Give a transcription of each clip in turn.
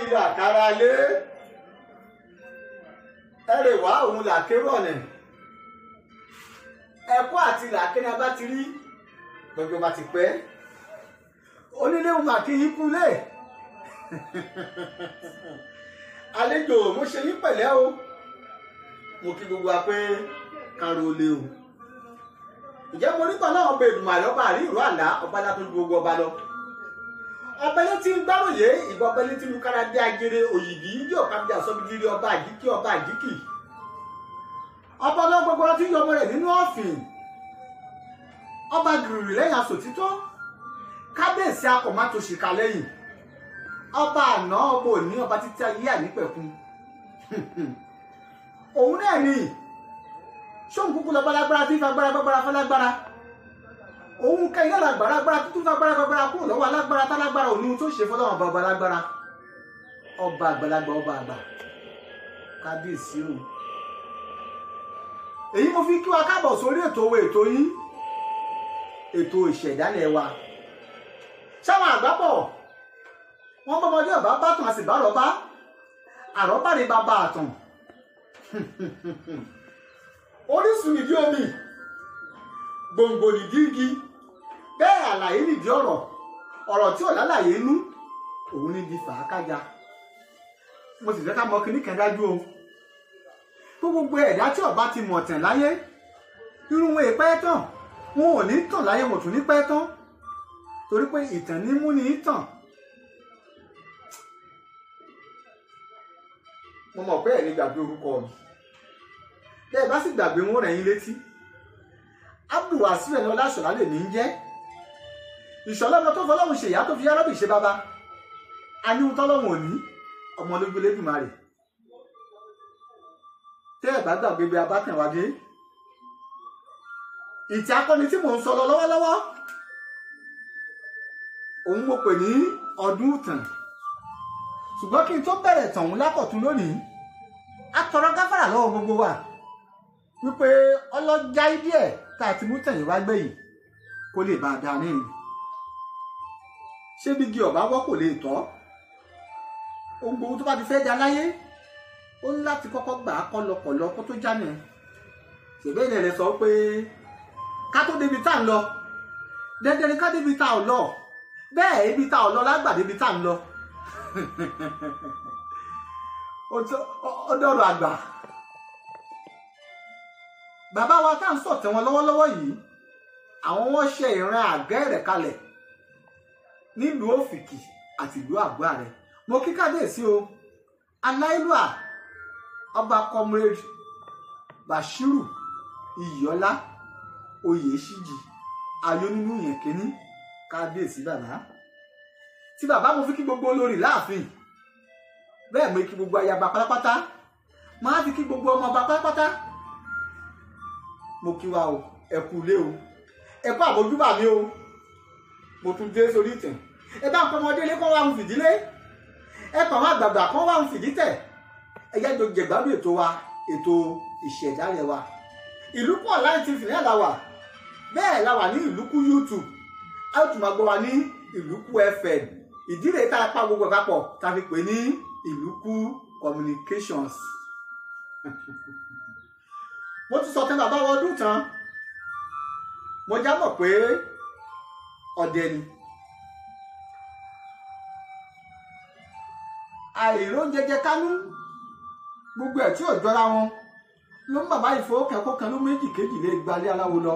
ìlà kára lé ẹrè wá òun làkérò ọ̀nà ẹ̀kọ́ àti làkérè abá ti rí gbogbo bá ti pẹ́ onílé òun àkí yín kú lé àlejò mo ṣe yín pẹ̀lẹ́ o mo kí gbogbo wa pé kárò lé o ìjẹ́ mo nípa náà ọba Èdùmàrè ọba àrí ìró àlá ọba látó ju gbogbo ọba lọ ọba ilé tí ń gbáròyé ìgbà ọba ilé tí ń kára dé agere òyìnbí yóò ká bí àsọbídìrí ọba àjíkì ọba àjíkì ọba ọlọ́ gbogbo ọtí yọ ọmọ rẹ̀ nínú ọ̀fìn ọba gìrìrì lẹ́yìn asòtítọ́ kábíyèsí akọ̀mátò ṣìkà lẹ́yìn ọba àná ọba òní ọba títí ayé ànípẹ̀kun òun náà ni ṣóun kúkú lọ balagbára tí fagbára gbágbára fọlágbára òun kẹyìn náà lágbára agbára tuntun fagbára gbágbára kúrò lọ́wọ́ alágbára tálágbára òní tó ṣe fọlọ́wọ́n bàbá alágbára ọba àgbàlagbà ọba àgbà kábíyèsí o èyí mo fi kí wa káàbọ̀ sórí ètò owó ètò yín ètò ìṣẹ̀dálẹ̀ wa sáwọn àgbábọ̀ wọ́n bọ́mọdé ọ̀bá bátàn àti ìbárọ̀bá àrọ́bá ní bàbá àtàn orísun nìdí omi gbòǹgbò nìdí igi bẹ́ẹ̀ àlàyé nìdí ọ̀rọ̀ tí ò lálàyé nú òun ní di fàákájà mo sì fẹ́ ká mọ kíní kan dájú o tó gbogbo ẹ̀dá tí ọba ti mọ̀ tàn láyé irú wọn èpẹ́ tán wọn ò ní tàn láyé wọn tún ní pẹ́ tán torí pé ìtàn ní mú ní tàn mo mọ̀ pé ẹ̀ ní gbàgbé orúkọ mi bẹ́ẹ̀ bá sì gbàgbé wọn rẹ̀ yín létí Abdulwasiu ẹni Ọláṣọlá lè ní jẹ́ ìṣọlọ́mọ tó fọlọ́hún ṣèyá tó fi yárábì ṣe bàbá aníhun tọ́lọ́hún òní ọmọ ológun Elédùmarè tẹ́ ẹ̀ bá gbàgbé bí abátẹ̀wádé ìtì akọni tí mò ń sọ lọ lọ́wọ́lọ́wọ́ òun mo pè ní ọdún ìtàn ṣùgbọ́n kí n tó bẹ̀rẹ̀ tàn òun lákọ̀tún lónìí a tọrọ gáfárà lọ́wọ́ gbogbo wa wípé ọlọ́jà díẹ̀ tá a ti mú tẹ̀yìn wá gbẹ̀yìn kó lè bá a dá ní ṣé bí igi ọ̀bá wọ́ kò lè tọ́ ohun gbogbo tó bá ti fẹ́ da láyé ó ní láti kọ́kọ́ gbà á kọlọkọlọ kó tó já nìyẹn ṣèbéèrè rẹ sọ pé ká tó débi tá à ń lọ dandan ni ká débi tá ò lọ bẹ́ẹ̀ ibi tá ò lọ lágbà débi tá à ń lọ ó dọ̀rọ̀ àgbà bàbá wa tá à ń sọ̀tẹ̀ wọn lọ́wọ́lọ́wọ́ yìí àwọn wọn ṣe ìran àgẹ́rẹ̀ kalẹ̀ nílùú Òfìkì àti ìlú Àgbàrẹ mo kí kábíyèsí o aláìlúà ọba comrade Bashiru Iyọlá Oyèṣíjì ayónínú yẹn kínní kábíyèsí bàbá tí bàbá mo fi kí gbogbo olórí láàfin bẹ́ẹ̀ mo kí gbogbo ayaba pátápátá máa fi kí gbogbo ọmọ ọba pátápátá mo kí wa o ẹ kú ilé o ẹ kú àbójúbà mi o mo tún dé sórí ìtàn ẹ bá ń pọn ọmọdé ilé kọ́ wá ń fìdílé ẹ kàn wá àgbààgbà kọ́ wá ń fìdí tẹ̀ ẹ jẹ́ jọ jẹ̀gbádùn ètò wa ètò ìṣẹ̀dálẹ̀ wa Ìlúkù Online TV náà la wà bẹ́ẹ̀ la wà ní Ìlúkù YouTube a ó tún máa gbọ́ wa ní Ìlúkù FM ìdí rèé tá a pa gbogbo papọ̀ tá a fi pè ní Ìlúkù Communications mo ti sọ tẹ́ bàbá wọn ọdún tán mo já mọ̀ pé ọdẹ ni àìróúnjẹjẹ kánú gbogbo ẹ̀ tí ò jọra wọn ló ń bàbá ìfowókẹ́kọ̀ọ́ kan ló méjì kejì lè gbalẹ̀ aláwo lọ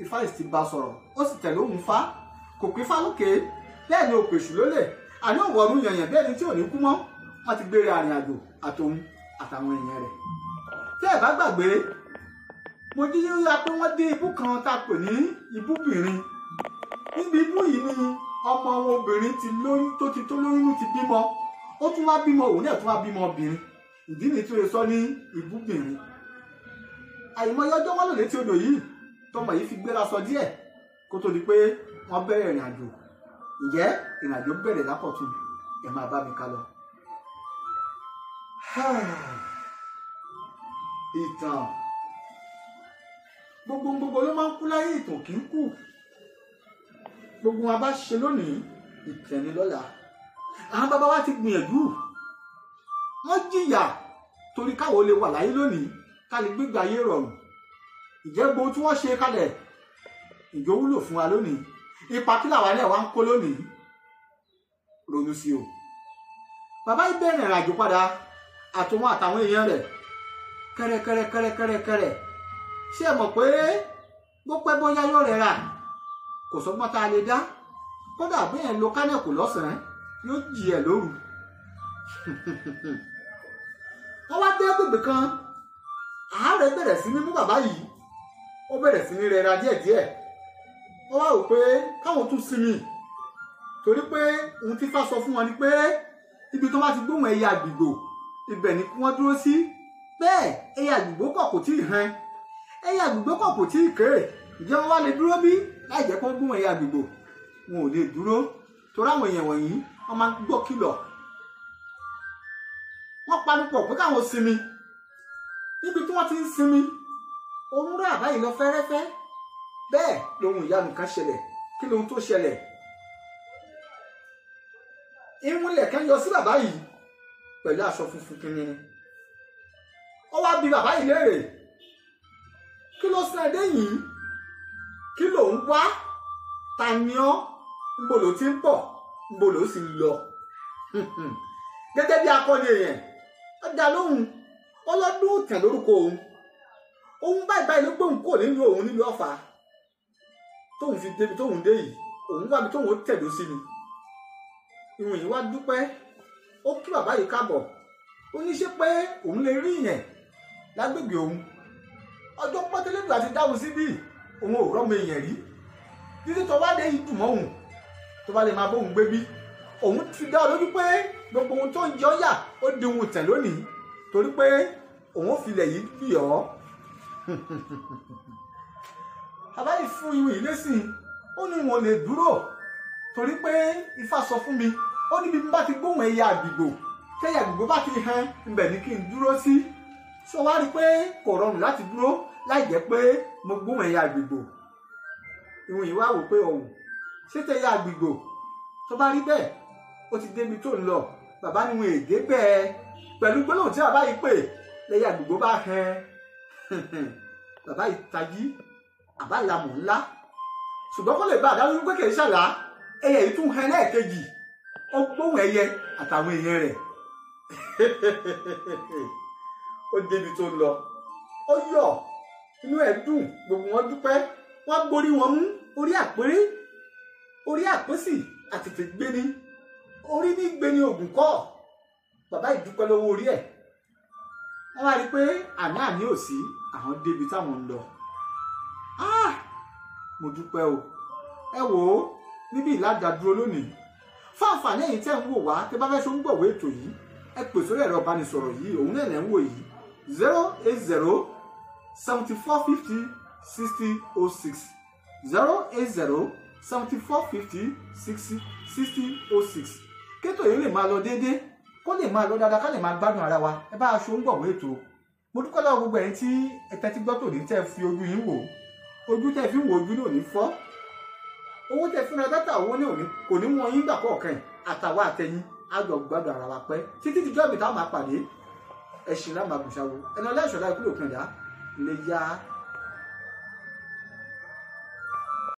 Ifá ìsì bá sọ̀rọ̀ ó sì tẹ̀lé òun fá kò pín fá lókè bẹ́ẹ̀ ni òpèṣù lólè àní òwòrú yànyàn bẹ́ẹ̀ ni tí ò ní kú mọ́ wọ́n ti gbére àrìn àjò àtòun àtàwọn èèyàn rẹ̀ tí ẹ bá gbàgbé mo jí yíyá pé wọ́n dé ibú kan tá a pè ní ibúbìnrin níbi ibú yìí ni ọmọ obìnrin ti lóyún tó lóyún ti bímọ ó tún wá bímọ òun náà tún wá bímọ obìnrin ìdí ni tí ó sọ ní ibúbìnrin àìmọye ọjọ́ wọn lò létí odò yìí tọmọ yìí fi gbéra sọ díẹ̀ kó tó di pé wọ́n bẹ̀rẹ̀ ìrìn àjò ǹjẹ́ ìrìn àjò bẹ̀rẹ̀ lápọ̀tún ẹ máa bá mi ká lọ. ìtàn gbogbo ló máa ń kú láyé ìtàn kì í kú gbogbo wa bá ṣe lónìí ìtàn ni lọ́la àwọn bàbá wa ti gbìyànjú wọ́n jìyà torí káwọn lè wà láyé lónìí ká lè gbégbé ayé rọrùn. Ìjẹ́ gbogbo tí wọ́n ṣe kalẹ̀ ìjọ wúlò fún wa lónìí. Ipa kí làwa náà wá ń kó lónìí? Ronú sí o. Bàbá yìí bẹ̀rẹ̀ ìrìn àjò padà àtòun àtàwọn èèyàn rẹ̀ kẹ́rẹ́kẹ́rẹ́. Ṣé ẹ mọ̀ pé bó pẹ́ bóyá yóò rẹ̀ rà kò sọ́gbọ́n tá a lè dá? Kódà bí ẹ̀ ń lo kánẹ̀kù lọ́sàn-án yóò jì ẹ̀ lóru. Wọ́n wá dé gbègbè kan, àárẹ̀ bẹ̀rẹ̀ sí ní mú bàbá yìí, ó bẹ̀rẹ̀ sí ní rẹra díẹ̀díẹ̀. Wọ́n wá rò pé káwọn tún sinmi torí pé ohun tí Ifá sọ fún wọn ni pé ibi tó bá ti gbóhùn ẹyẹ àgbìgbò ibẹ̀ ni kí wọ́n dúró sí. Bẹ́ẹ̀ ẹyẹ àgbìgbò kọ̀ kò tí ì hàn, ẹyẹ àgbìgbò kọ̀ kò tí ì kéré. Ǹjẹ́ wọ́n wá lè dúró bí láì jẹ́ kó gbóhùn ẹyẹ àgbìgbò? Wọn ò lè dúró torí àwọn èèyàn wọ̀nyí wọ́n máa ń gbọ́ kìlọ̀. Wọ́n panupọ̀ pé káwọn sinmi. Níbi tí wọ́n ti ń sinmi, oorun rẹ̀ àbáyé lọ fẹ́rẹ́fẹ́. Bẹ́ẹ̀ lohun ìyanu kan ṣẹlẹ̀. Kí lohun tó ṣẹlẹ̀? Irúnlẹ̀ kan yọ sí bàbá yìí pẹ̀lú aṣọ funfun kìnìún. Ó wá bi bàbá yìí léèrè, kí ló sún ẹdẹ yìí? Kí ló ń wá? Ta ni ọ́? Níbo ló ti ń bọ̀? Níbo ló sì ń lọ? Gẹ́gẹ́ bí akọni èèyàn, ó dá lóhùn ọlọ́dún tẹ̀ lórúkọ òun. Òun báyìí ló gbóhùn kò nínú òun nílùú Ọ̀fà. Tóun fi débi tóun dé yìí, òun wábi tóun ó tẹ̀dó sí ni. Ìwọ̀n yìí wá dúpẹ́, ó kí bàbá yìí káàbọ̀. Ó ní ṣé pé òun lè rí ìyẹn lágbègbè òun. Ọjọ́ pọ́tẹ́lẹ́dù àti dáhùn síbí, òun ò rọ́mọ èèyàn rí. Títí tó wá dé yìí dùn mọ́ òun, tó bá lè máa bóun gbé bí. Òun ti dá ọ lójú pé gbogbo ohun tó ń jẹ ọ́ yà ó di ohun tẹ̀ lónìí torí pé òun ò filẹ̀ yìí bì ọ́. Bàbá yìí fún ìwé yìí lésìn, ó ní wọn lè dúró torí pé Ifá sọ fún mi, ó ní bí n bá ti gbóhùn ẹyẹ àgbìgbò tẹ́yẹ àgbìgbò bá ti hàn ibẹ̀ ni kí n dúró sí. Ṣé wá rí pé kò rọrùn láti dúró láì jẹ́ pé mo gbóhùn ẹyẹ àgbìgbò? Ìwọ̀n yìí wá wò pé ọ̀hún ṣé tẹ́yẹ àgbìgbò tó bá rí bẹ́ẹ̀ ó ti débi tó ń lọ. Bàbá ni wọn èdè bẹ́ẹ̀ pẹ̀lú gbólóhùn tí bàbá yìí pè lẹ́yẹ àgbìgbò bá hàn. Bàbá yìí tají àbá ìlàmù ńlá, ṣùgbọ́n kó lè bá àdáwọ̀ wípé kì í ṣàlá. Ẹyẹ yìí tún hàn lẹ́ẹ̀kejì, ó gbóhùn ẹyẹ àtàwọn èèyàn rẹ̀. Ó débi tó ń lọ, ó yọ̀, inú ẹ̀ dùn, gbogbo wọn dúpẹ́. Wọ́n gborí wọn mú orí àpérí, orí àpésì àtètè gbéni, orí ní gbéni ògùn kọ́. Bàbá yìí dúpẹ́ lọ́wọ́ orí ẹ̀. Wọ́n wá rí pé àní ò sí, àwọn débi táwọn ń lọ. Mo dúpẹ́ o. Ẹ wò ó, níbi ìlàdàdúró lónìí. Fún àǹfààní ẹ̀yin tẹ́ ń wò wá, tẹ́ bá fẹ́ ṣonígbọ̀wọ́ ètò yìí, ẹ pè sórí ẹ̀rọ ìbánisọ̀rọ̀ yìí, òun náà lẹ́ ń wò yìí, 080 7450 6006 080 7450 6006. Kétò yìí lè máa lọ déédéé, kó lè máa lọ dáadáa, ká lè máa gbádùn ara wa. Ẹ bá aṣọ onígbọ̀wọ́ ètò. Mo dúpẹ́ lọ́wọ́ gbogbo ẹ̀yin tí ẹ tẹ́tí gbọ́ tòní tẹ́ fi ojú yín wò. Ojú tẹ́ fi ń wo ojú náà ní fọ́. Owó tẹ́ fúnra dátà owó náà kò ní wọ́n yín gbà kọ̀ọ̀kan àtàwọn àtẹ̀yìn àjọ gbádùn ara wa pẹ́ títí dijọ́ ìbí táwọn máa pàdé. Ẹ̀sìn náà máa gùn ṣàwò ẹnu ọlẹ́ṣọ̀dá ikú lòpin ẹ̀dá lè ya